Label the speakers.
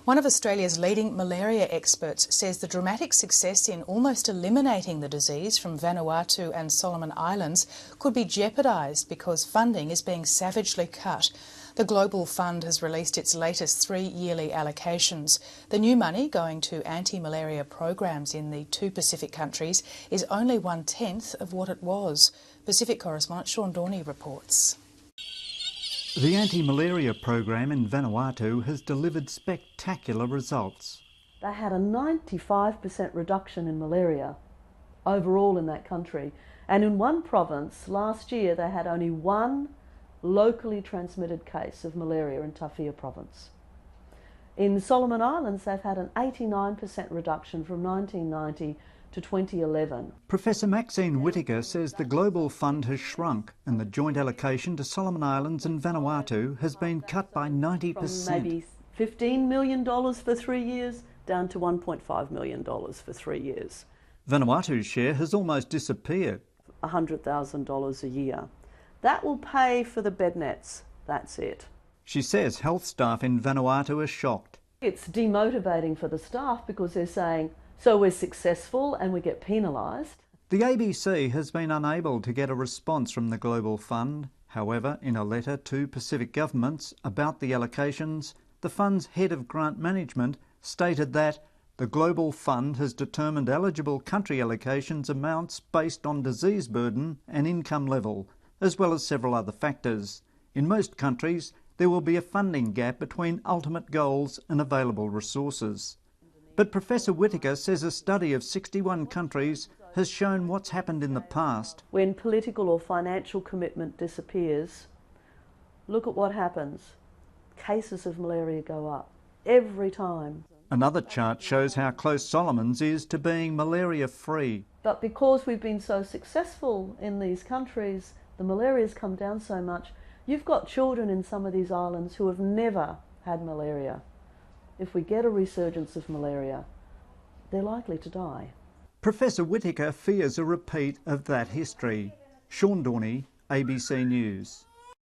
Speaker 1: One of Australia's leading malaria experts says the dramatic success in almost eliminating the disease from Vanuatu and Solomon Islands could be jeopardised because funding is being savagely cut. The Global Fund has released its latest 3 yearly allocations. The new money going to anti-malaria programs in the 2 Pacific countries is only 1/10 of what it was. Pacific correspondent Sean Dorney reports.
Speaker 2: The anti-malaria program in Vanuatu has delivered spectacular results.
Speaker 3: They had a 95% reduction in malaria overall in that country. And in one province, last year, they had only 1 locally transmitted case of malaria in Tafia province. In Solomon Islands, they've had an 89% reduction from 1990 to 2011.
Speaker 2: Professor Maxine Whittaker says the Global Fund has shrunk and the joint allocation to Solomon Islands and Vanuatu has been cut by 90%.
Speaker 3: From maybe $15 million for 3 years down to $1.5 million for 3 years.
Speaker 2: Vanuatu's share has almost disappeared.
Speaker 3: $100,000 a year. That will pay for the bed nets, that's it.
Speaker 2: She says health staff in Vanuatu are shocked.
Speaker 3: It's demotivating for the staff because they're saying, so we're successful and we get penalised.
Speaker 2: The ABC has been unable to get a response from the Global Fund. However, in a letter to Pacific governments about the allocations, the Fund's head of grant management stated that the Global Fund has determined eligible country allocations amounts based on disease burden and income level, as well as several other factors. In most countries, there will be a funding gap between ultimate goals and available resources. But Professor Whittaker says a study of 61 countries has shown what's happened in the past.
Speaker 3: When political or financial commitment disappears, look at what happens. Cases of malaria go up every time.
Speaker 2: Another chart shows how close Solomon's is to being malaria-free.
Speaker 3: But because we've been so successful in these countries, the malaria's come down so much, you've got children in some of these islands who have never had malaria. If we get a resurgence of malaria, they're likely to die.
Speaker 2: Professor Whittaker fears a repeat of that history. Sean Dorney, ABC News.